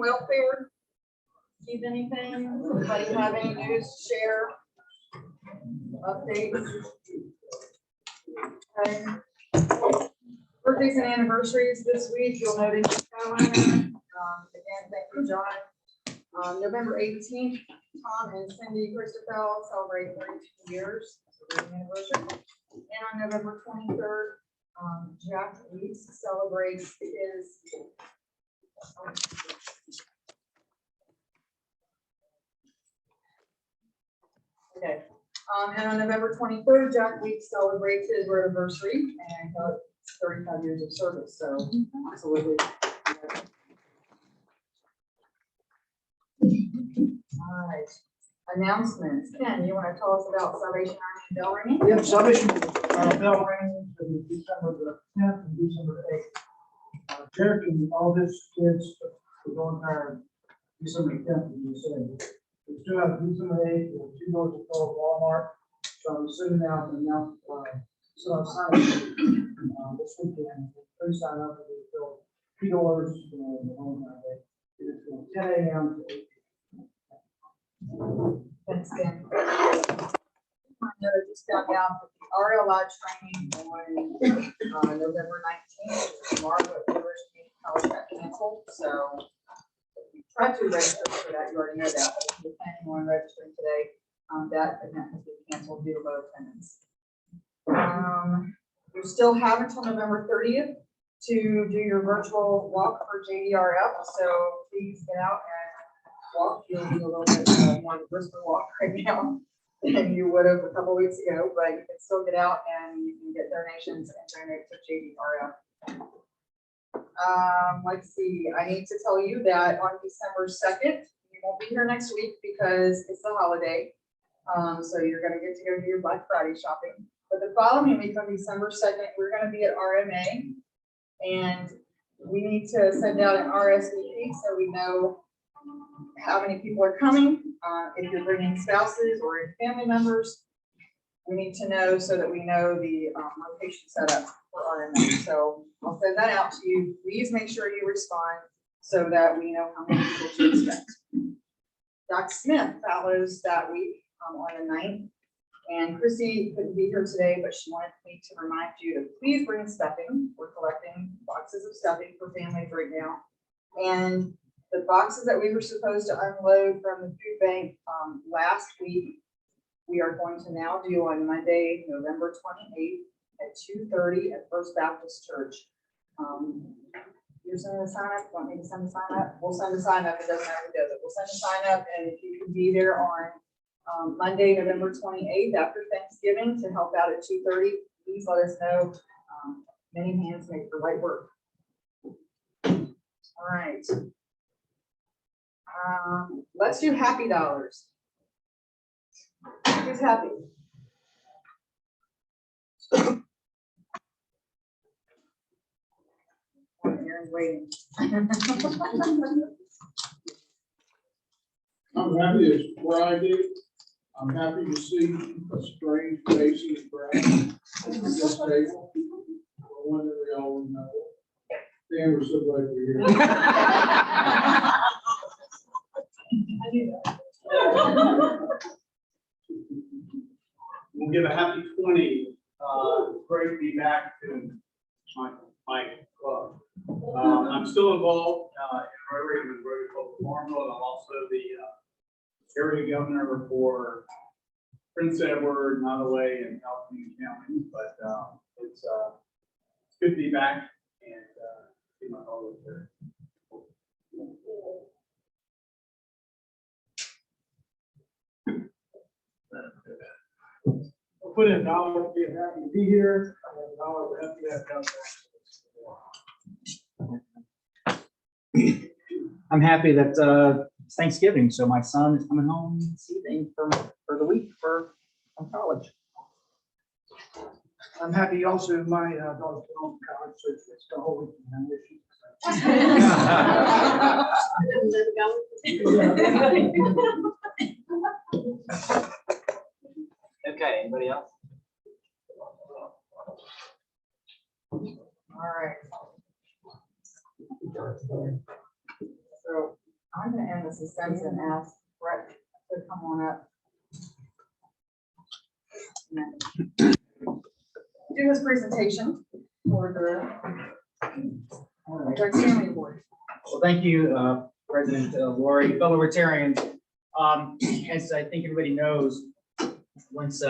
welfare. Keep anything? Anybody have any news to share? Updates? Okay. Birthdays and anniversaries this week. You'll note in your calendar. Again, thank you, John. November 18th, Tom and Cindy Christopher celebrate 32 years. So their anniversary. And on November 23rd, Jack Leeds celebrates his okay. And on November 23rd, Jack Weeks celebrates his anniversary and 35 years of service. So absolutely. All right. Announcements. Ken, you want to tell us about Salvation Army bell ringing? Yep, Salvation bell ringing for December the 10th and December 8th. Derek and all his kids are going there December 10th and December. We still have December 8th, and 2 doors to fill Walmart. So I'm sitting down and announce, so I'm signing this weekend. Please sign up and fill 2 doors in the home day. It's from 10 a.m. to 8 p.m. Thanks, Ken. I just found out that the RLI training on November 19th, tomorrow at University of College got canceled. So if you try to register for that, you already know that. But if you're planning on registering today, that event has been canceled due to low attendance. You still have until November 30th to do your virtual walk for JDRF. So please get out and walk. You'll do a little bit more brisker walk right now than you would have a couple weeks ago, but you can still get out and you can get donations and donate to JDRF. Let's see, I need to tell you that on December 2nd, you won't be here next week because it's the holiday. So you're going to get to go do your Black Friday shopping. But the following week on December 2nd, we're going to be at RMA, and we need to send out an RSVP so we know how many people are coming. If you're bringing spouses or family members, we need to know so that we know the location setup for RMA. So I'll send that out to you. Please make sure you respond so that we know how many people to expect. Doc Smith follows that week on the 9th. And Chrissy couldn't be here today, but she wanted me to remind you to please bring stuffing. We're collecting boxes of stuffing for families right now. And the boxes that we were supposed to unload from the food bank last week, we are going to now do on Monday, November 28th at 2:30 at First Baptist Church. You're sending a sign up? Want me to send a sign up? We'll send a sign up. It doesn't matter who does it. We'll send a sign up, and if you can be there on Monday, November 28th after Thanksgiving to help out at 2:30, please let us know. Many hands make the light work. All right. Let's do happy dollars. Who's happy? Aaron's waiting. I'm happy it's Friday. I'm happy to see a strange face in Bret at this table. One that we all know. Dan, we're so glad you're here. We'll give a happy 20. Great to be back to my club. I'm still involved in Rotary with Rotary Club of Farmville, and I'm also the area governor for Prince Edward, Nottoway, and California County. But it's good to be back and see my colleagues there. I'll put in $1 to be happy to be here. And $1 to have to have done. I'm happy that it's Thanksgiving, so my son is coming home this evening for the week from college. I'm happy also my daughter's going home to college, so it's the whole weekend. Okay, anybody else? All right. So I'm gonna end the suspense and ask Bret to come on up. And then do his presentation for the Drug Stanley Award. Well, thank you, President Lori, fellow Rotarians. As I think everybody knows, once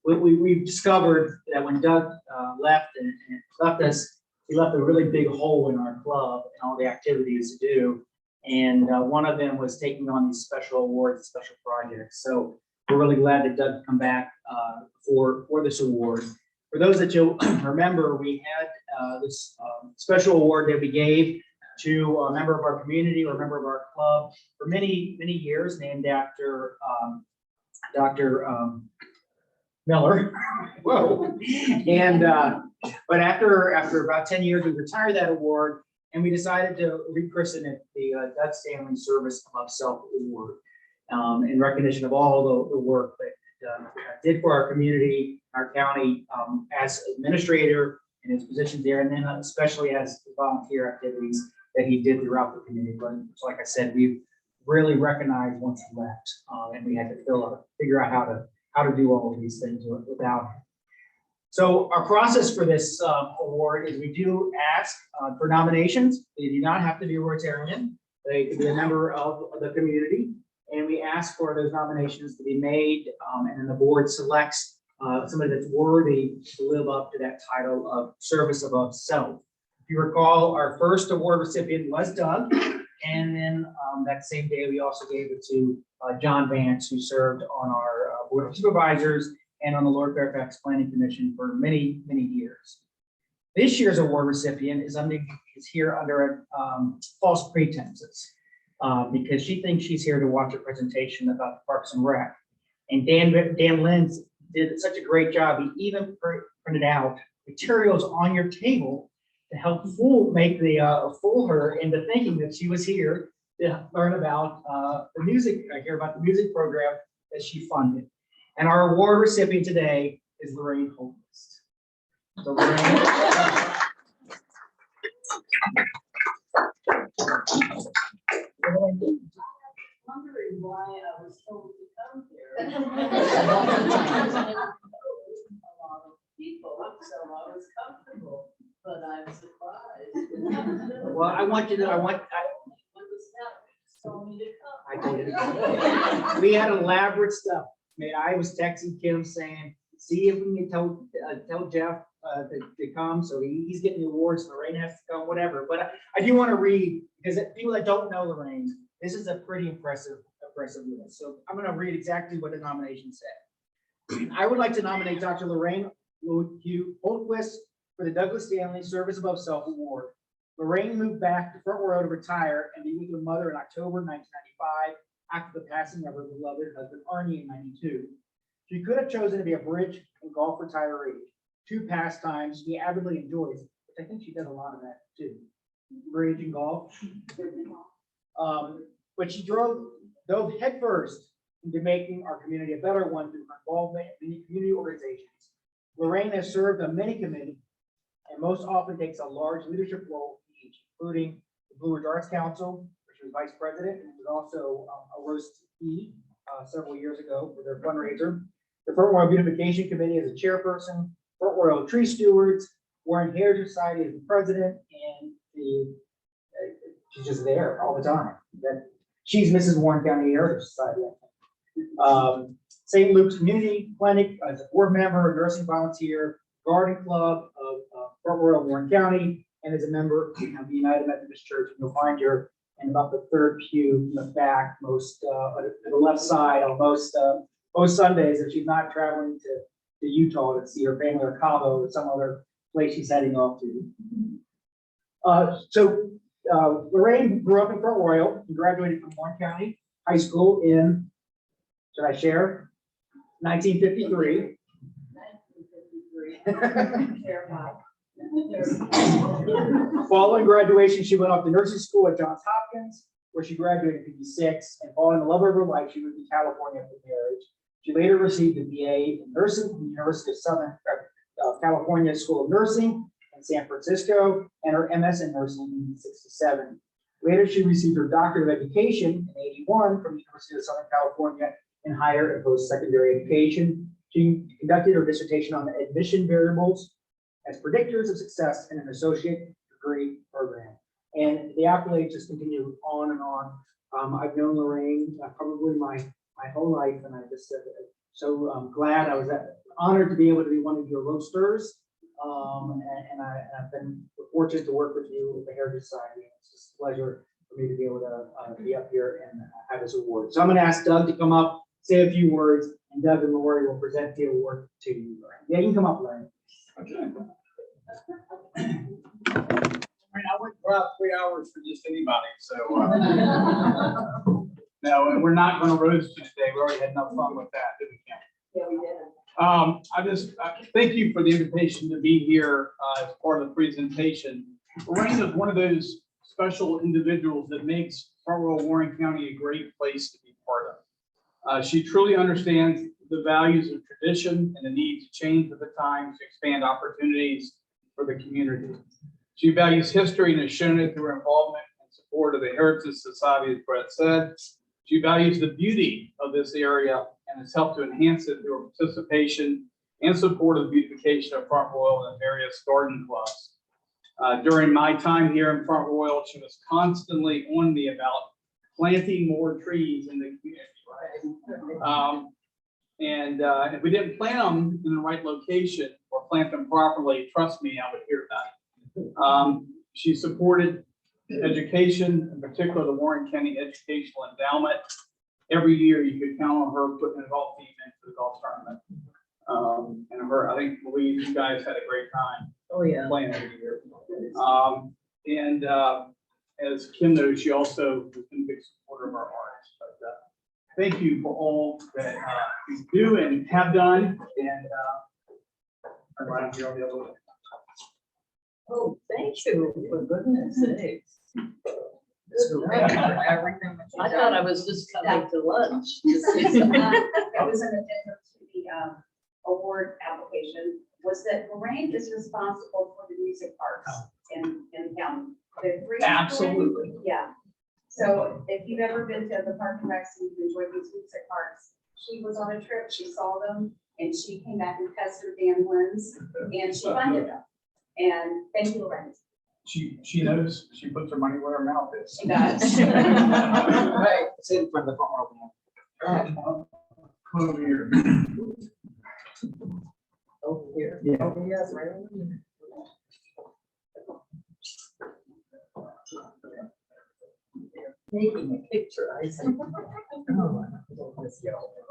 we've discovered that when Doug left and left us, he left a really big hole in our club and all the activities to do. And one of them was taking on these special awards and special projects. So we're really glad that Doug come back for this award. For those that you'll remember, we had this special award that we gave to a member of our community or a member of our club for many, many years, named after Dr. Miller. Whoa. And but after about 10 years, we retired that award and we decided to rechristen it the Doug Stanley Service Above Self Award in recognition of all the work that did for our community, our county, as administrator in his position there, and then especially as volunteer activities that he did throughout the community. But so like I said, we've really recognized once he left, and we had to figure out how to do all of these things without him. So our process for this award is we do ask for nominations. They do not have to be a Rotarian. They could be a member of the community, and we ask for those nominations to be made, and then the board selects somebody that's worthy to live up to that title of Service Above Self. If you recall, our first award recipient was Doug, and then that same day we also gave it to John Vance, who served on our Board of Supervisors and on the Lord Fairfax Planning Commission for many, many years. This year's award recipient is here under false pretenses because she thinks she's here to watch a presentation about the Parks and Rec. And Dan Lenz did such a great job. He even printed out materials on your table to help fool her into thinking that she was here to learn about the music program that she funded. And our award recipient today is Lorraine Hultquist. So Lorraine. Wondering why I was told to come here. A lot of people, so I was comfortable, but I'm surprised. Well, I want you to, When the staff told me to come. I told you to come. We had elaborate stuff. I mean, I was texting Kim saying, see if we can tell Jeff to come. So he's getting the awards. Lorraine has to come, whatever. But I do want to read, because people that don't know Lorraine, this is a pretty impressive list. So I'm going to read exactly what the nomination said. I would like to nominate Dr. Lorraine Hultquist for the Douglas Stanley Service Above Self Award. Lorraine moved back to Front Row to retire and be with her mother in October 1995 after the passing of her beloved husband Arnie in 92. She could have chosen to be a bridge and golf retiree, two pastimes she avidly enjoys, which I think she does a lot of that too, bridge and golf. But she dove headfirst into making our community a better one through her involvement in many community organizations. Lorraine has served on many committees and most often takes a large leadership role in each, including the Blue Ridge Arts Council, where she was vice president, and was also a roast several years ago for their fundraiser. The Front Royal Beautification Committee as a chairperson, Front Royal Tree Stewards, Warren Heritage Society as the president, and she's just there all the time. She's Mrs. Warren County Heritage Society, I think. St. Luke's Community Clinic as a board member, nursing volunteer, garden club of Front Royal Warren County, and as a member of the United Methodist Church. You'll find her in about the third pew in the back, most on the left side on most Sundays if she's not traveling to Utah to see her family or Cabo or some other place she's heading off to. Lorraine grew up in Front Royal and graduated from Warren County High School in, should I share? 1953. 1953. Following graduation, she went off to nursing school at Johns Hopkins, where she graduated in 1956, and following the love of her life, she moved to California for marriage. She later received a BA in nursing from the University of Southern California School of Nursing in San Francisco, and her MS in nursing in 1967. Later, she received her Doctorate of Education in '81 from the University of Southern California in higher and post-secondary education. She conducted her dissertation on admission variables as predictors of success in an associate degree program. And the accolades just continue on and on. I've known Lorraine probably my whole life, and I just so glad I was honored to be able to be one of your roasters. I've been fortunate to work with you with the Heritage Society. It's just a pleasure for me to be able to be up here and have this award. So I'm going to ask Doug to come up, say a few words, and Doug and Lori will present the award to you. Yeah, you can come up, Lorraine. Okay. I mean, I went about 3 hours for just anybody, so. No, and we're not going to roast you today. We already had enough fun with that, didn't we, Kim? Yeah, we did. I thank you for the invitation to be here as part of the presentation. Lorraine is one of those special individuals that makes Front Royal Warren County a great place to be part of. She truly understands the values of tradition and the need to change with the times to expand opportunities for the community. She values history and has shown it through her involvement and support of the Heritage Society, as Bret said. She values the beauty of this area and has helped to enhance it through her participation and support of the beautification of Front Royal and various garden clubs. During my time here in Front Royal, she was constantly on me about planting more trees in the community, right? If we didn't plant them in the right location or plant them properly, trust me, I would hear about it. She supported education, in particular the Warren County Educational Endowment. Every year you could count on her putting a golf team into the golf tournament. I think Louise, you guys had a great time. Oh, yeah. Playing every year. As Kim knows, she also has been a big supporter of our arts. But thank you for all that you do and have done. And around here on the other way. Oh, thank you, for goodness sakes. Everything that I thought I was just coming to lunch. It was an addendum to the award application, was that Lorraine is responsible for the music parks in town. The three- Absolutely. Yeah. So if you've ever been to the park and recs and you've enjoyed these music parks, she was on a trip, she saw them, and she came back and tested bandolins, and she funded them. And thank you, Lorraine. She knows she puts her money where her mouth is. She does. Right, sit in front of the Front Royal. Over here. Over here. Yeah. Oh, yes, right over here. Taking a picture, I see. Oh,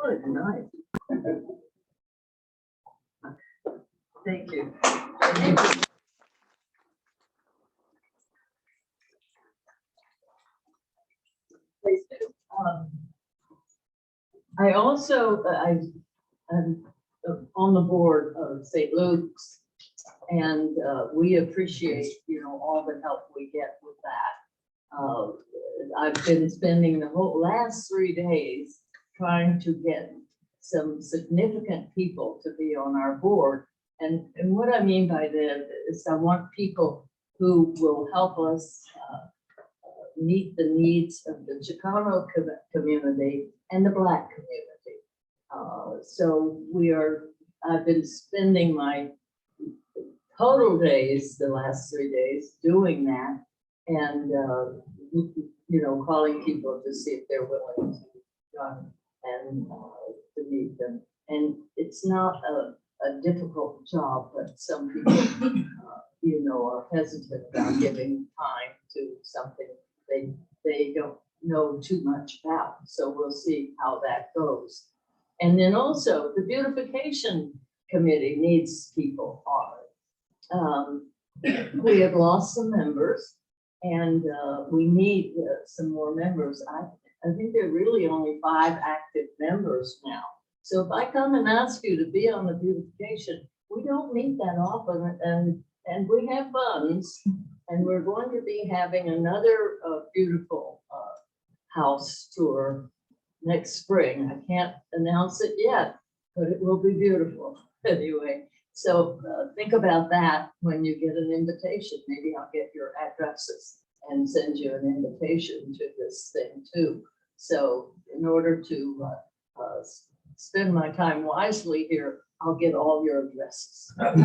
good night. Thank you. Please do. I also, I'm on the board of St. Luke's, and we appreciate, all the help we get with that. I've been spending the whole last 3 days trying to get some significant people to be on our board. And what I mean by that is I want people who will help us meet the needs of the Chicano community and the Black community. So I've been spending my total days, the last 3 days, doing that, and calling people to see if they're willing to come and to meet them. And it's not a difficult job, but some people, are hesitant about giving time to something they don't know too much about. So we'll see how that goes. And then also the beautification committee needs people on it. We have lost some members, and we need some more members. I think there are really only 5 active members now. So if I come and ask you to be on the beautification, we don't meet that often, and we have funds, and we're going to be having another beautiful house tour next spring. I can't announce it yet, but it will be beautiful anyway. So think about that when you get an invitation. Maybe I'll get your addresses. and send you an invitation to this thing too. So in order to spend my time wisely here, I'll get all your addresses. I'll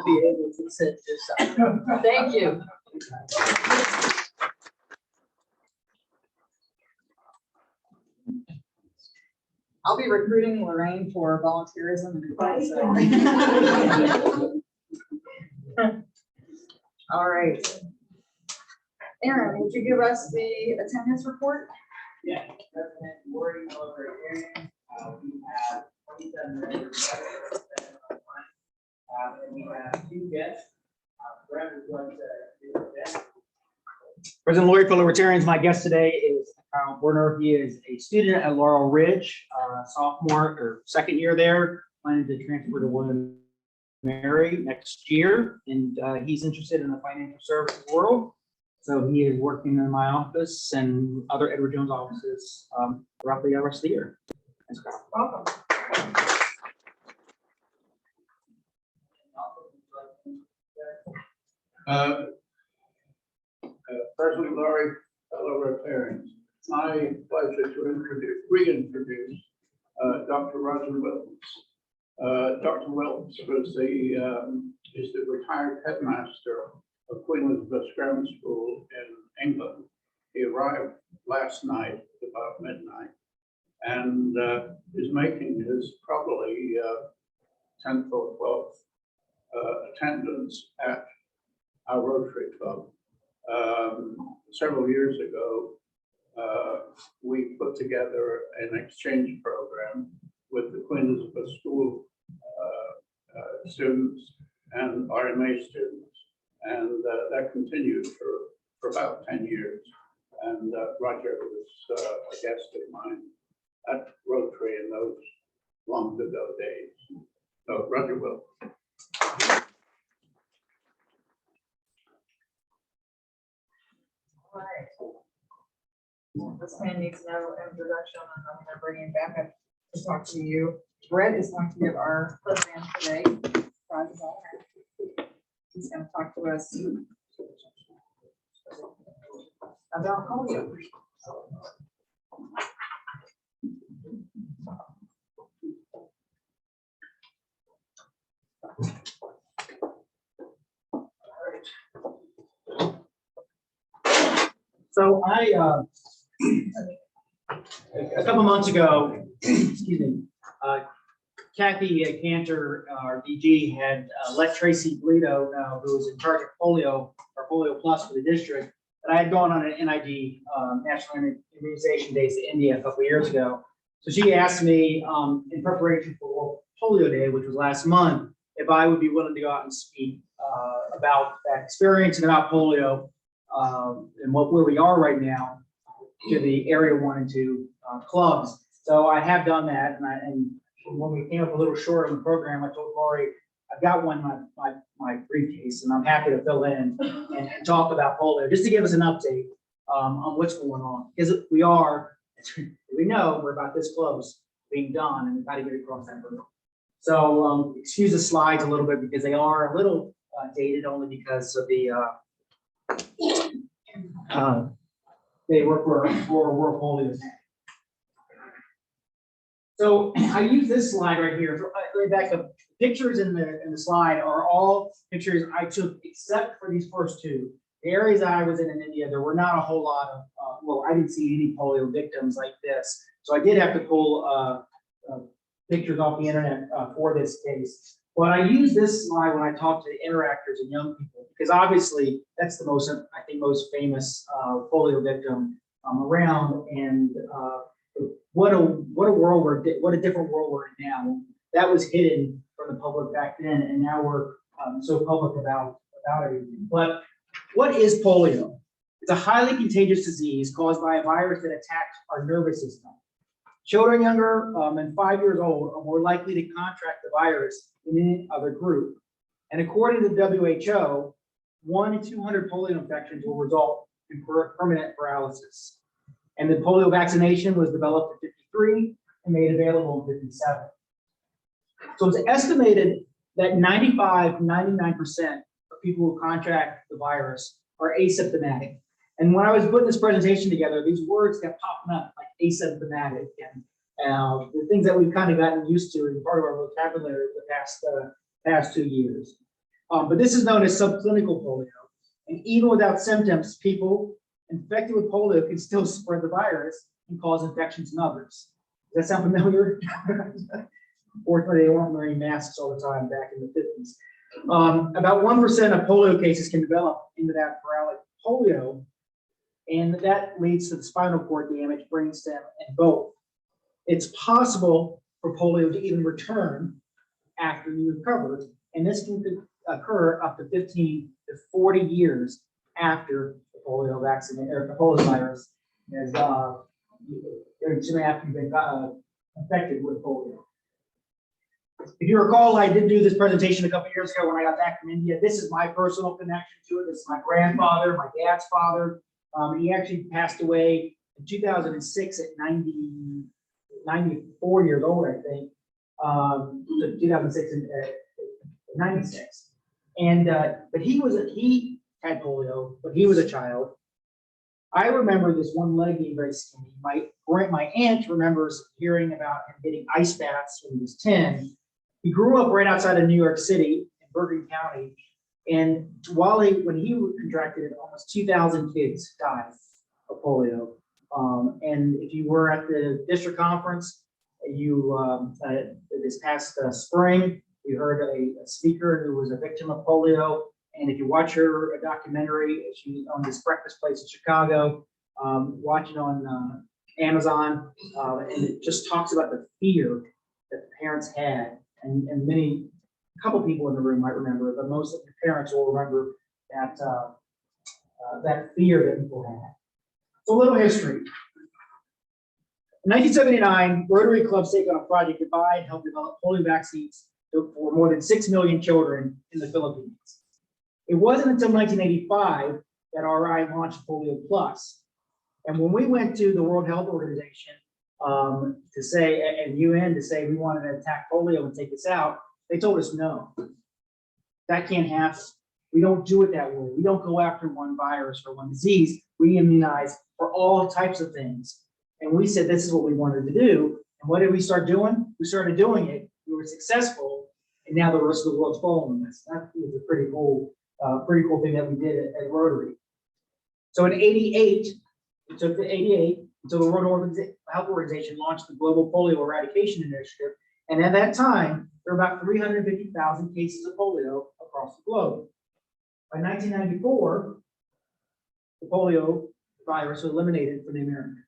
be able to send you some. Thank you. I'll be recruiting Lorraine for volunteerism and advice. All right. Aaron, would you give us the attendance report? Yeah, President Lori Hrbek, we have 27 regulars, and we have 2 guests. Bret would like to do that. President Lori Rotarian, my guest today is Kyle Werner. He is a student at Laurel Ridge, sophomore or second year there, planning to transfer to William Mary next year, and he's interested in the financial services world. So he is working in my office and other Edward Jones offices throughout the rest of the year. Thanks, Kyle. Welcome. President Lori, fellow Rotarians, it's my pleasure to reintroduce Dr. Roger Williams. Dr. Williams was is the retired headmaster of Queen Elizabeth Grammar School in England. He arrived last night about midnight and is making his probably 10th or 12th attendance at our Rotary Club. Several years ago, we put together an exchange program with the Queen Elizabeth School students and RMA students. And that continued for about 10 years. And Roger was a guest of mine at Rotary in those long ago days. So Roger will. All right. This man needs no introduction, and I'm going to bring him back up to talk to you. Bret is going to give our program today. He's going to talk to us about polio. So a couple months ago, excuse me, Kathy Cantor, our DG, had let Tracy Bledo know, who was in charge of polio, or Polio Plus for the district, that I had gone on an NID, National Immunization Days to India a couple of years ago. So she asked me in preparation for World Polio Day, which was last month, if I would be willing to go out and speak about that experience and about polio and where we are right now to the Area 1 and 2 clubs. So I have done that, and when we came up a little short on the program, I told Lori, I've got one in my briefcase, and I'm happy to fill in and talk about polio, just to give us an update on what's going on. Because we know we're about this close being done, and we've got to get across that hurdle. So excuse the slides a little bit because they are a little dated, only because of the they work for World Polio Day. So I use this slide right here. So let me back up. Pictures in the slide are all pictures I took except for these first two. The areas that I was in India, there were not a whole lot of, well, I didn't see any polio victims like this. So I did have to pull pictures off the internet for this case. But I use this slide when I talk to the interactors and young people, because obviously that's the most, I think, most famous polio victim around. And what a world what a different world we're in now. That was hidden from the public back then, and now we're so public about everything. But what is polio? It's a highly contagious disease caused by a virus that attacks our nervous system. Children younger than 5 years old are more likely to contract the virus than any other group. And according to the WHO, 1 in 200 polio infections will result in permanent paralysis. And the polio vaccination was developed in 1953 and made available in 1957. So it's estimated that 95 to 99% of people who contract the virus are asymptomatic. And when I was putting this presentation together, these words kept popping up like asymptomatic and the things that we've kind of gotten used to in part of our vocabulary the past 2 years. But this is known as subclinical polio. And even without symptoms, people infected with polio can still spread the virus and cause infections in others. Does that sound familiar? Fortunately, they weren't wearing masks all the time back in the 50s. About 1% of polio cases can develop into that viralic polio, and that leads to the spinal cord damage, brainstem, and both. It's possible for polio to even return after you recover, and this can occur up to 15 to 40 years after the polio vaccine or the polio virus has soon after you've been infected with polio. If you recall, I did do this presentation a couple years ago when I got back from India. This is my personal connection to it. This is my grandfather, my dad's father. He actually passed away in 2006 at 94 years old, I think. So 2006 and 96. And but he had polio, but he was a child. I remember this one leg being very skinny. My aunt remembers hearing about him getting ice baths when he was 10. He grew up right outside of New York City in Bergen County. And when he contracted it, almost 2,000 kids died of polio. And if you were at the district conference, this past spring, we heard a speaker who was a victim of polio. And if you watch her documentary, she's on this breakfast place in Chicago, watch it on Amazon, and it just talks about the fear that the parents had, and a couple people in the room might remember, but most of the parents will remember that fear that people had. So a little history. In 1979, Rotary clubs take on a project to buy and help develop polio vaccines for more than 6 million children in the Philippines. It wasn't until 1985 that RI launched Polio Plus. And when we went to the World Health Organization to say, and UN to say we wanted to attack polio and take this out, they told us no, that can't happen. We don't do it that way. We don't go after one virus or one disease. We immunize for all types of things. And we said this is what we wanted to do. And what did we start doing? We started doing it. We were successful, and now the rest of the world's following us. That was a pretty cool thing that we did at Rotary. So in '88, it took the '88 until the World Health Organization launched the Global Polio Eradication Initiative. And at that time, there were about 350,000 cases of polio across the globe. By 1994, the polio virus was eliminated from the Americas.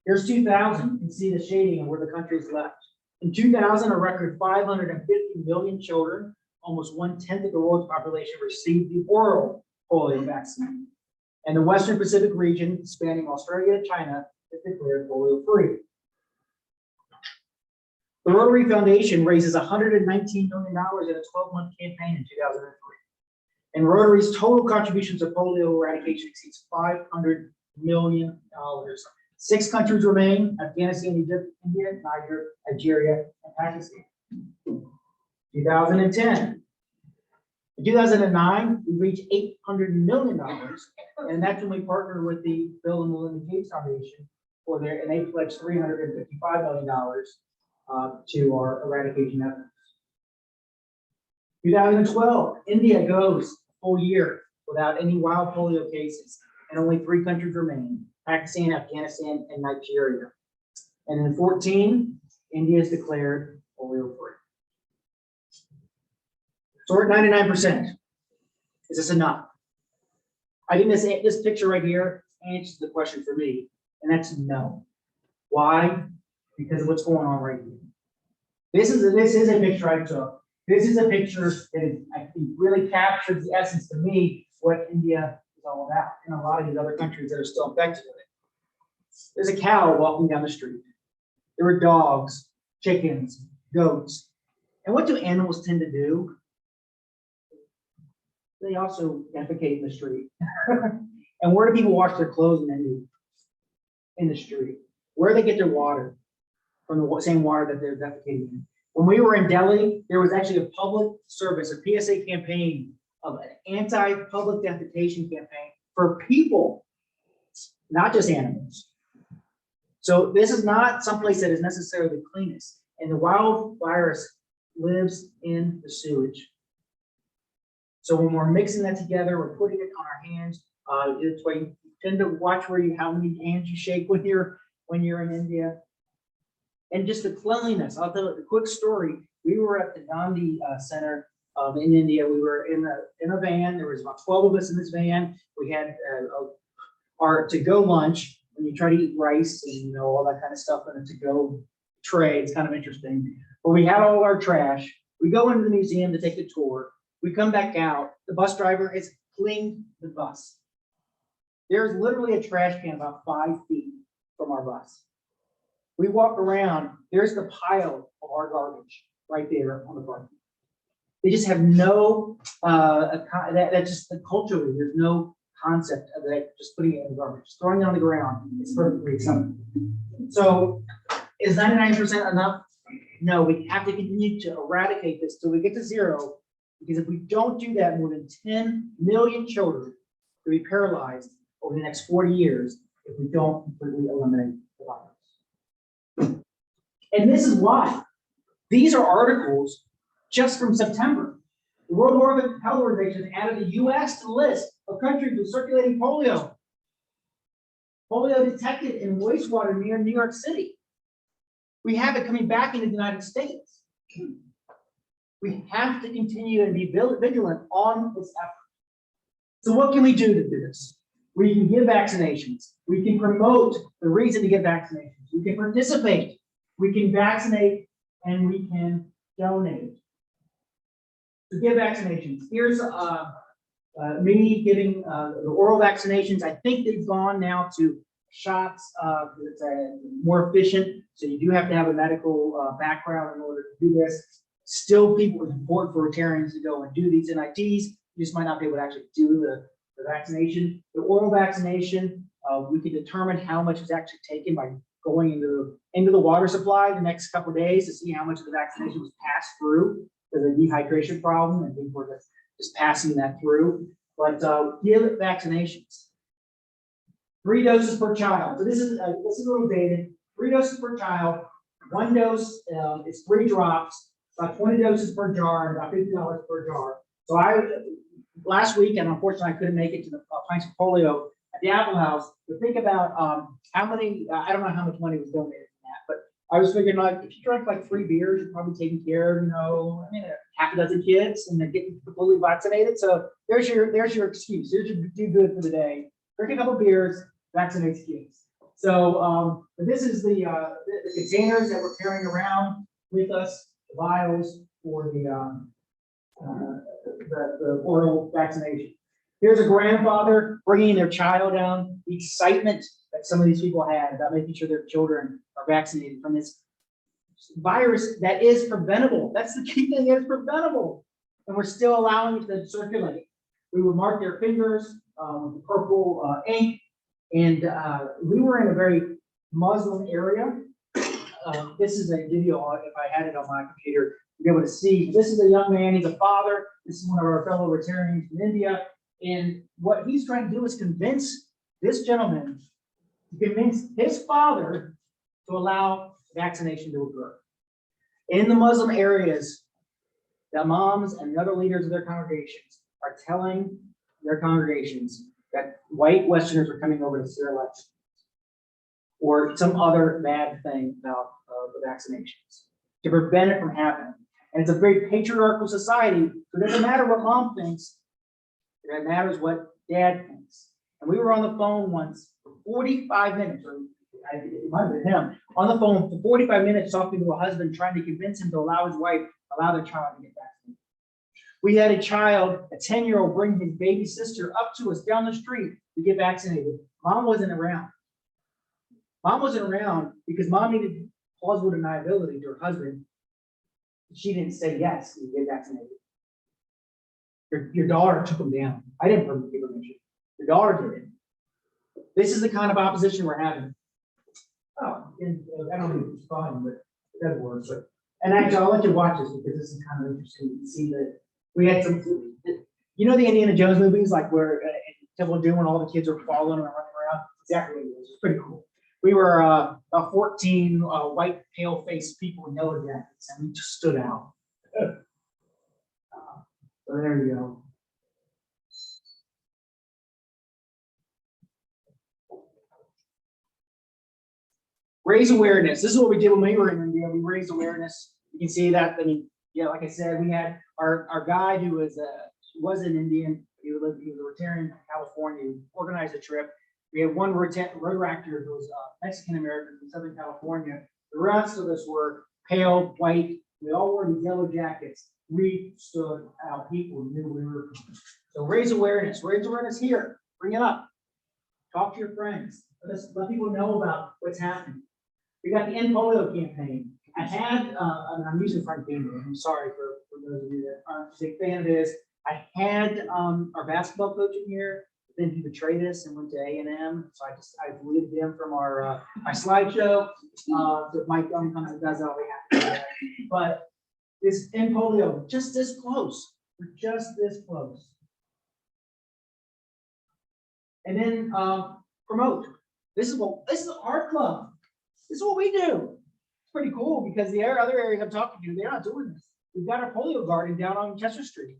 Here's 2000. You can see the shading of where the country's left. In 2000, a record 550 million children, almost 1/10 of the world's population, received the oral polio vaccine. And the Western Pacific region, spanning Australia and China, is declared polio-free. The Rotary Foundation raises $119 million in a 12-month campaign in 2003. And Rotary's total contributions to polio eradication exceeds $500 million. 6 countries remain: Afghanistan, Egypt, India, Niger, Nigeria, and Pakistan. 2010. In 2009, we reached $800 million, and that's when we partnered with the Bill and Melinda Gates Foundation and they pledged $355 million to our eradication efforts. 2012, India goes a full year without any wild polio cases, and only 3 countries remain: Pakistan, Afghanistan, and Nigeria. And in 14, India is declared polio-free. So we're at 99%. Is this enough? I think this picture right here answers the question for me, and that's no. Why? Because of what's going on right here. This is a picture I took. This is a picture that I think really captures the essence to me what India is all about, and a lot of these other countries that are still infected with it. There's a cow walking down the street. There were dogs, chickens, goats. And what do animals tend to do? They also defecate in the street. And where do people wash their clothes in the street? Where do they get their water? From the same water that they're defecating in. When we were in Delhi, there was actually a public service, a PSA campaign of an anti-public defecation campaign for people, not just animals. So this is not someplace that is necessarily the cleanest, and the wild virus lives in the sewage. So when we're mixing that together, we're putting it on our hands. It's why you tend to watch how many hands you shake when you're in India. And just the cleanliness. I'll tell you a quick story. We were at the Gandhi Center in India. We were in a van. There was about 12 of us in this van. We had our to-go lunch. When you try to eat rice and all that kind of stuff in a to-go tray, it's kind of interesting. But we had all our trash. We go into the museum to take a tour. We come back out. The bus driver has cleaned the bus. There's literally a trash can about 5 feet from our bus. We walk around, there's the pile of our garbage right there on the front. They just have no, that's just culturally, there's no concept of that, just putting it in the garbage, just throwing it on the ground. It's perfectly acceptable. So is 99% enough? No, we have to continue to eradicate this till we get to zero, because if we don't do that, more than 10 million children will be paralyzed over the next 40 years if we don't completely eliminate the virus. And this is why. These are articles just from September. The World Health Organization added the US to the list of countries with circulating polio. Polio detected in wastewater near New York City. We have it coming back into the United States. We have to continue and be vigilant on this effort. So what can we do to do this? We can give vaccinations. We can promote the reason to get vaccinations. We can participate. We can vaccinate, and we can donate. To give vaccinations, here's me giving the oral vaccinations. I think they've gone now to shots. It's more efficient, so you do have to have a medical background in order to do this. Still, people, it's important for Rotarians to go and do these NITs. You just might not be able to actually do the vaccination. The oral vaccination, we can determine how much is actually taken by going into the water supply the next couple of days to see how much of the vaccination was passed through. There's a dehydration problem, and people are just passing that through. But give vaccinations. 3 doses per child. So this is a little dated. 3 doses per child. 1 dose is 3 drops. About 20 doses per jar, and about $50 per jar. So last week, and unfortunately I couldn't make it to the Pints of Polio at the Apple House, but think about how many, I don't know how much money was donated from that, but I was figuring, like, if you drank like 3 beers, you're probably taking care of, half a dozen kids, and they're getting fully vaccinated. So there's your excuse. Here's your do good for the day. Drink a couple beers, vaccinate kids. So but this is the containers that we're carrying around with us, the vials for the oral vaccination. Here's a grandfather bringing their child down, the excitement that some of these people had about making sure their children are vaccinated from this virus that is preventable. That's the key thing, it's preventable. And we're still allowing it to circulate. We would mark their fingers with purple ink. And we were in a very Muslim area. This is a video, if I had it on my computer, you'll be able to see. This is a young man, he's a father. This is one of our fellow Rotarians from India. And what he's trying to do is convince this gentleman, to convince his father to allow vaccination to occur. In the Muslim areas, the imams and the other leaders of their congregations are telling their congregations that white Westerners are coming over to steal elections or some other bad thing about the vaccinations to prevent it from happening. And it's a very patriarchal society, so it doesn't matter what mom thinks, it matters what dad thinks. And we were on the phone once for 45 minutes, or it might have been him, on the phone for 45 minutes talking to a husband, trying to convince him to allow his wife, allow their child to get vaccinated. We had a child, a 10-year-old, bring his baby sister up to us down the street to get vaccinated. Mom wasn't around. Mom wasn't around because mom needed plausible deniability to her husband. She didn't say yes to get vaccinated. Your daughter took him down. I didn't give permission. Your daughter did it. This is the kind of opposition we're having. Oh, and I don't know if it's fun, but it does work. But And actually, I'll let you watch this because this is kind of interesting to see that we had some, you know, the Indiana Jones movies, like where in Temple of Doom when all the kids are following and running around. Exactly what it was. It's pretty cool. We were about 14 white, pale-faced people in yellow jackets, and we just stood out. So there you go. Raise awareness. This is what we did when we were in India. We raised awareness. You can see that. I mean, yeah, like I said, we had our guide who was an Indian. He was a Rotarian from California. He organized a trip. We had one road actor who was Mexican American from Southern California. The rest of us were pale, white. We all wore these yellow jackets. We stood out. People knew we were. So raise awareness. Raise awareness here. Bring it up. Talk to your friends. Let people know about what's happening. We got the End Polio campaign. I had, and I'm using Frank Gamer. I'm sorry for those of you that aren't a big fan of this. I had our basketball coach in here. Then he betrayed us and went to A&M. So I deleted him from our my slideshow. So Mike Young comes and does all we have to do. But this End Polio, just this close. We're just this close. And then promote. This is our club. This is what we do. It's pretty cool because the other areas I'm talking to, they're not doing this. We've got our polio garden down on Chester Street.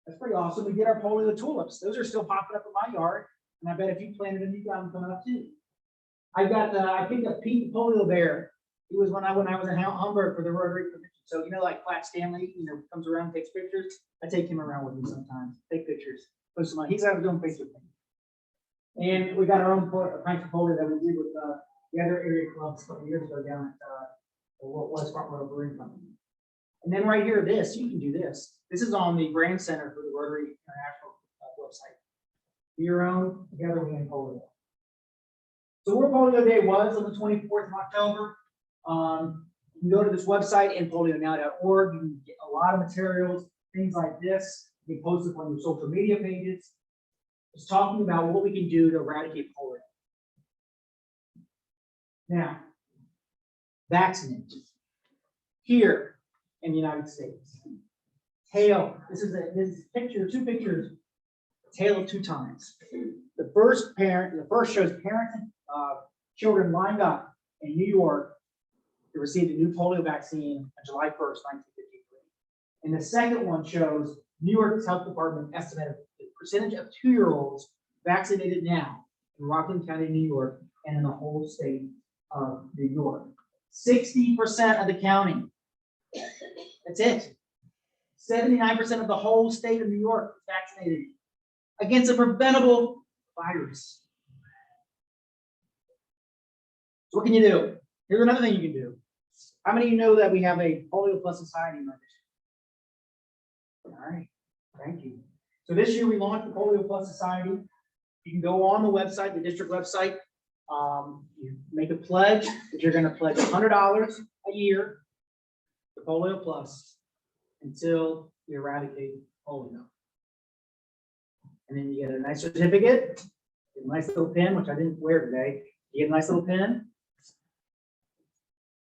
That's pretty awesome. We get our polio tulips. Those are still popping up in my yard. And I bet if you planted them, you got them coming up too. I picked up Pete the polio bear. He was when I was in Hrbek for the Rotary Convention. So, you know, like Flat Stanley, comes around, takes pictures. I take him around with me sometimes, take pictures, post them on. He's out doing Facebook things. And we got our own pint of polio that we did with the other area clubs a couple years ago down at what was Front Row Brewing Company. And then right here, you can do this. This is on the brand center for the Rotary International website. Do your own, together we end polio. So where Polio Day was on the 24th of October, you can go to this website, endpolionow.org. You can get a lot of materials, things like this. You can post it on your social media pages. It's talking about what we can do to eradicate polio. Now, vaccinate. Here in the United States. Tail, this is picture, two pictures, tail of two times. The first shows parents and children lined up in New York to receive the new polio vaccine on July 1st, 1953. And the second one shows New York's health department estimated the percentage of 2-year-olds vaccinated now in Rockland County, New York, and in the whole state of New York. 60% of the county. That's it. 79% of the whole state of New York is vaccinated against a preventable virus. So what can you do? Here's another thing you can do. How many of you know that we have a Polio Plus Society in our district? All right, thank you. So this year we launched the Polio Plus Society. You can go on the website, the district website. You make a pledge that you're going to pledge $100 a year to Polio Plus until you eradicate polio. And then you get a nice certificate, a nice little pin, which I didn't wear today. You get a nice little pin.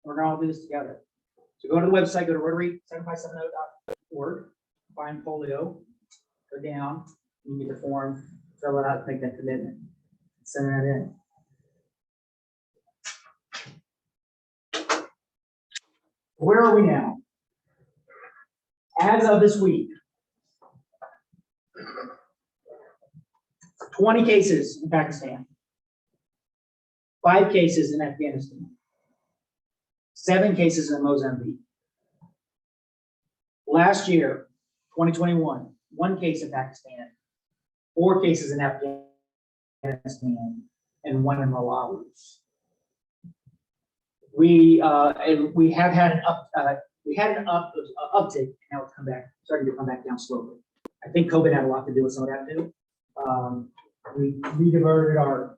We're going to all do this together. So go to the website, go to Rotary7570.org, find polio, go down, you get the form, fill it out, make that commitment, send that in. Where are we now? As of this week, 20 cases in Pakistan, 5 cases in Afghanistan, 7 cases in Mozambique. Last year, 2021, 1 case in Pakistan, 4 cases in Afghanistan, and 1 in Malawi. We have had an uptick, and now it's starting to come back down slowly. I think COVID had a lot to do with some of that too. We diverted our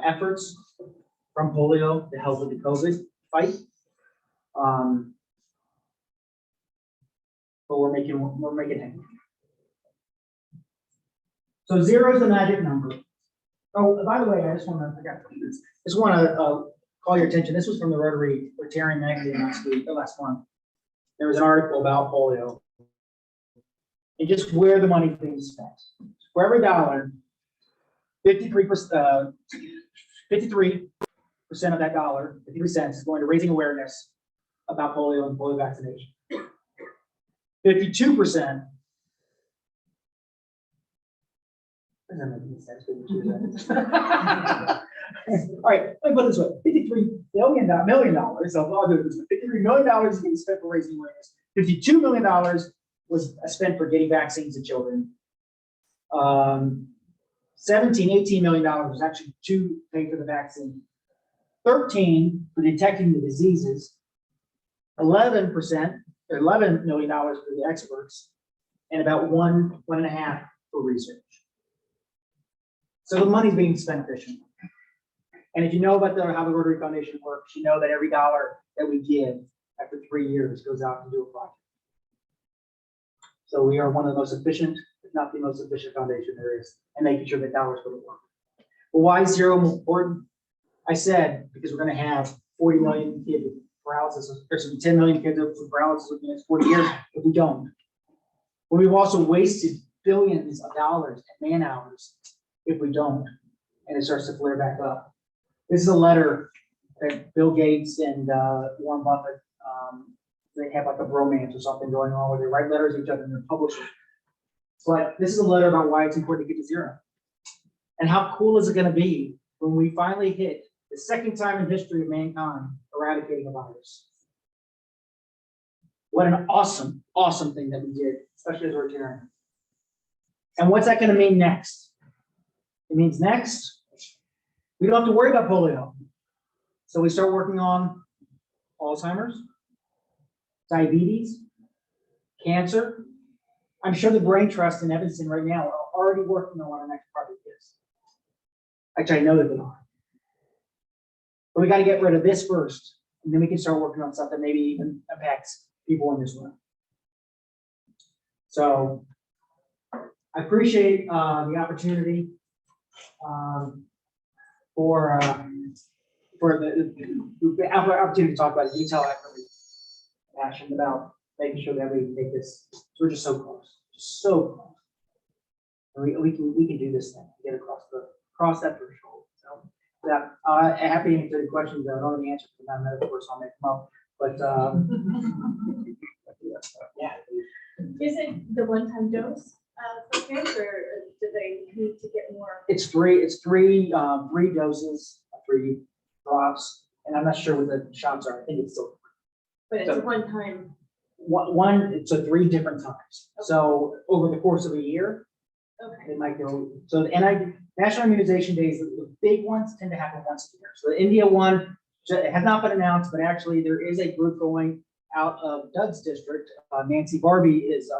efforts from polio to help with the COVID fight. But we're making headway. So 0 is the magic number. Oh, by the way, I just want to call your attention. This was from the Rotarian magazine last month. there was an article about polio and just where the money's being spent. For every dollar, 53% of that dollar, 53 cents, is going to raising awareness about polio and polio vaccination. 52%. Doesn't make any sense, 52 cents. All right, let me put it this way: $53 million. So I'll do it this way: $53 million is being spent for raising awareness. $52 million was spent for getting vaccines to children. 18 million was actually to pay for the vaccine. 13 for detecting the diseases. 11%, or $11 million for the experts, and about 1.5 for research. So the money's being spent efficiently. And if you know about how the Rotary Foundation works, you know that every dollar that we give after 3 years goes out to do a project. So we are one of the most efficient, if not the most efficient foundation there is, and making sure that dollars go to work. Well, why is zero important? I said, because we're going to have 40 million kids with paralysis, there's 10 million kids with paralysis within the next 40 years if we don't. Well, we've also wasted billions of dollars and man hours if we don't, and it starts to flare back up. This is a letter that Bill Gates and Warren Buffett, they have like a bromance or something going on where they write letters to each other and they're publishing. But this is a letter about why it's important to get to zero. And how cool is it going to be when we finally hit the second time in history of mankind eradicating a virus? What an awesome, awesome thing that we did, especially as Rotarians. And what's that going to mean next? It means next, we don't have to worry about polio. So we start working on Alzheimer's, diabetes, cancer. I'm sure the Brain Trust in Evanston right now are already working on what our next project is. Actually, I know that they are. But we got to get rid of this first, and then we can start working on stuff that maybe even impacts people in this room. So I appreciate the opportunity for the opportunity to talk about it. You can tell I'm really passionate about making sure that we make this. So we're just so close, so close. And we can do this thing, get across that threshold. So yeah, happy to answer the questions. I don't know the answer to them, of course I'll make them up. But yeah. Is it the one-time dose for kids, or do they need to get more? It's three doses, 3 drops, and I'm not sure what the shots are. I think it's still But it's a one-time. one. So 3 different times. So over the course of a year, Okay. they might go. So the National Immunization Days, the big ones tend to happen once a year. So the India one, it has not been announced, but actually there is a group going out of Doug's district. Nancy Barbie is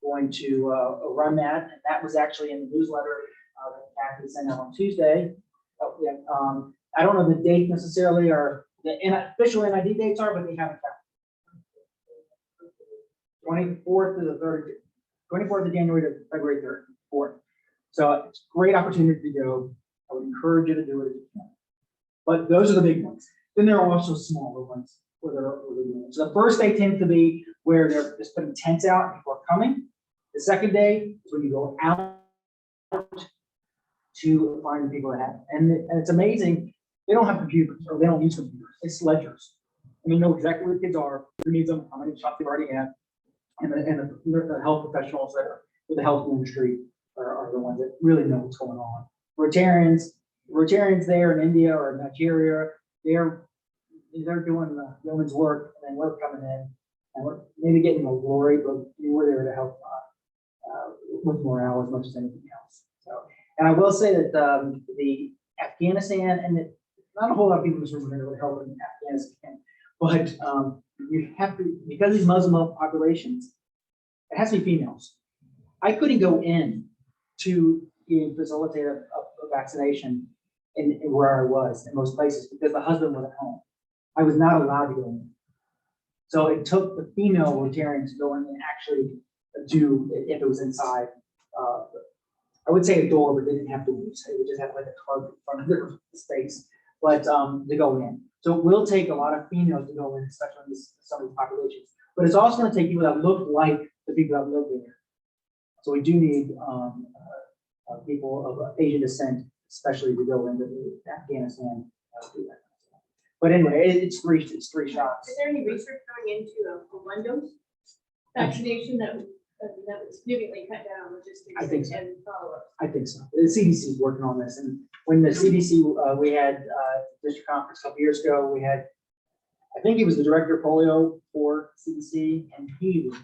going to run that, and that was actually in the newsletter that Kathy sent out on Tuesday. I don't know the date necessarily, or the official NID dates are, but they haven't found 24th to the 3rd, 24th of January to February 3rd, 4th. So it's a great opportunity to go. I would encourage you to do it if you can. But those are the big ones. Then there are also smaller ones where they're doing it. So the first day tends to be where they're just putting tents out before coming. The second day is when you go out to find the people that have it. And it's amazing. They don't have computers, or they don't use computers. It's ledgers. And they know exactly where the kids are, who needs them, how many shots they've already had. And the health professionals that are with the health industry are the ones that really know what's going on. Rotarians there in India or Nigeria, they're doing the yeoman's work, and then we're coming in and we're maybe getting more glory, but we're there to help with morale as much as anything else. So, and I will say that the Afghanistan, and not a whole lot of people in this room are going to help in Afghanistan, but you have to, because these Muslim populations, it has to be females. I couldn't go in to facilitate a vaccination in where I was in most places because the husband was at home. I was not allowed to go in. So it took the female Rotarians to go in and actually do, if it was inside, I would say a door, but they didn't have to use it. They would just have like a target in front of their space, but to go in. So it will take a lot of females to go in, especially in some of these populations. But it's also gonna take people that look like the people that live there. So we do need, people of Asian descent, especially to go into Afghanistan. Do that. But anyway, it's three shots. Is there any research going into a one dose vaccination that would significantly cut down logistics I think so. and follow-up? I think so. The CDC is working on this, and when the CDC, we had district conference a couple years ago, we had, I think he was the director of polio for CDC, and he was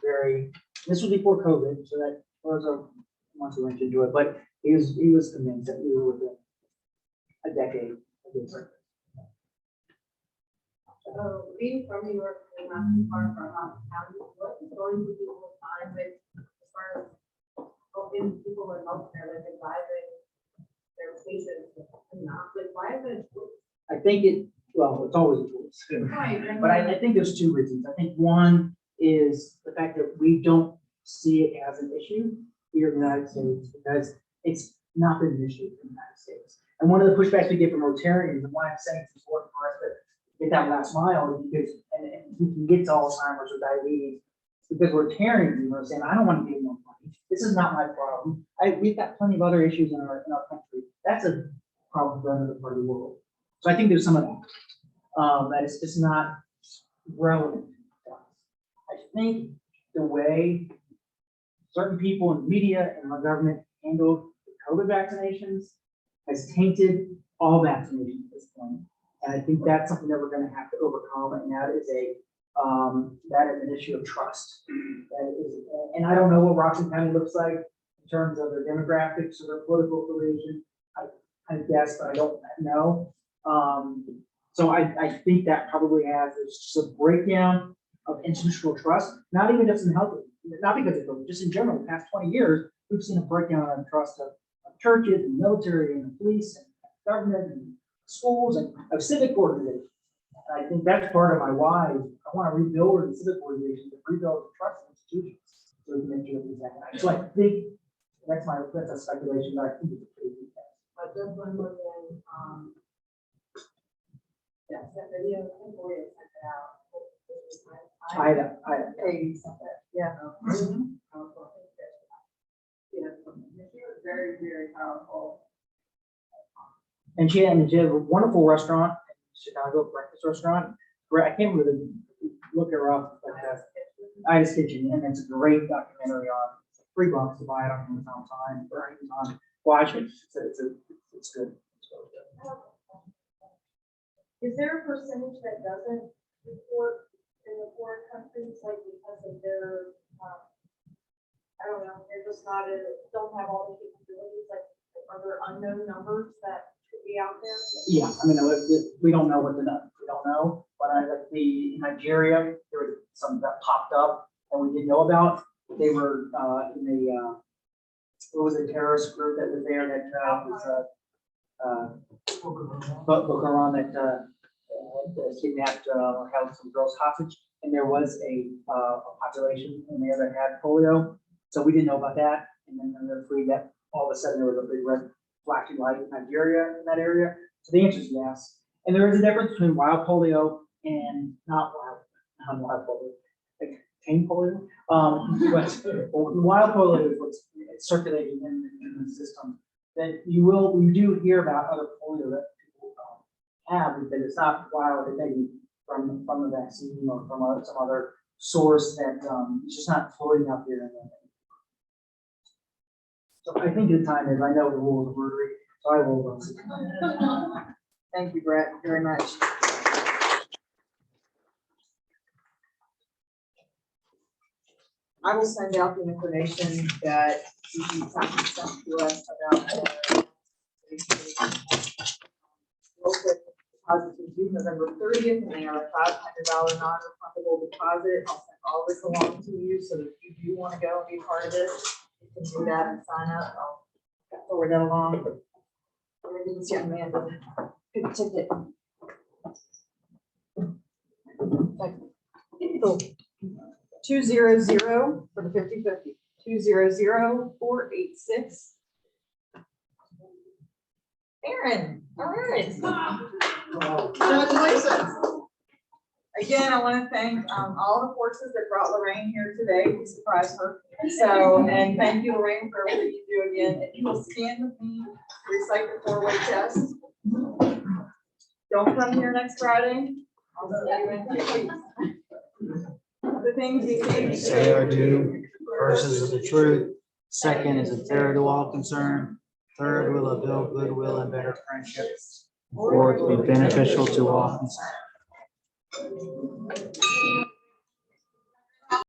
this was before COVID, so that was a once we went into it, but he was convinced that we were within a decade of this. Being from New York, and not too far from county, what is going to be over time with, as far as helping people in healthcare, like advising their patients, and not, like, why is it? I think it's always a choice. Right. But I think there's two reasons. I think one is the fact that we don't see it as an issue here in the United States because it's not been an issue in the United States. And one of the pushbacks we get from Rotarians, and why I'm saying it's important for us to get that last mile, is because, and we can get to Alzheimer's or diabetes, because Rotarians, saying, I don't want to give more money. This is not my problem. We've got plenty of other issues in our country. That's a problem for another part of the world. So I think there's some of that. That it's just not relevant to us. I think the way certain people in the media and our government handled the COVID vaccinations has tainted all vaccinations at this point. And I think that's something that we're going to have to overcome. And that is an issue of trust. And I don't know what Rockland County looks like in terms of their demographics or their political affiliation. I guess, but I don't know. So I think that probably has just a breakdown of institutional trust, not even just in health, not because of COVID, just in general. The past 20 years, we've seen a breakdown of trust of churches and military and the police and government and schools and of civic organizations. And I think that's part of my why. I want to rebuild the civic organizations and rebuild the trust in institutions so we can make sure that these happen. So I think that's a speculation, but I think it's a pretty good test. But just one more thing, yes, that video, I think we sent it out. Katie sent that. Yeah. She was very, very powerful. And she had a wonderful restaurant in Chicago, breakfast restaurant. Where I can't really look her up, but Ida's Kitchen, and it's a great documentary on $3 to buy it on Amazon Prime or Amazon. Watch it. It's good. Is there a percentage that doesn't report in the foreign countries, like because of their, I don't know, they're just not, don't have all the capabilities, like, are there unknown numbers that could be out there? Yeah, I mean, we don't know what we don't know, but in Nigeria, there was some that popped up and we didn't know about. They were in the, what was the terrorist group that was there that was Boko Haram that kidnapped or held some girls hostage, and there was a population in there that had polio, so we didn't know about that. And then they're free that all of a sudden there was a big red flashing light in Nigeria in that area. So the answer is yes. And there is a difference between wild polio and not wild polio, like tame polio. But wild polio is what's circulating in the system. That you do hear about other polio that people have, because it's not wild, it may be from the vaccine or from some other source that it's just not floating out there. So I think the time is, I know the rules of Rotary, so I will. Thank you, Brett, very much. I will send out the information that you sent to us about the local deposits due November 30th, and they are a $500 non-refundable deposit. I'll send all this along to you, so that if you do want to go and be part of this, you can do that and sign up. I'll forward that along. Maybe this young man doesn't pick a ticket. So, 200 for the 50/50. 200-486. Aaron, all right. Congratulations. Again, I want to thank all the forces that brought Lorraine here today. We surprised her. So, and thank you, Lorraine, for everything you do again. If you will stand with me, recite the 4-way test. Don't come here next Friday. I'll see you in 2 weeks. The things you think. Say or do, first is the truth, second is a fair to all concerned, third will build goodwill and better friendships, fourth be beneficial to all concerned.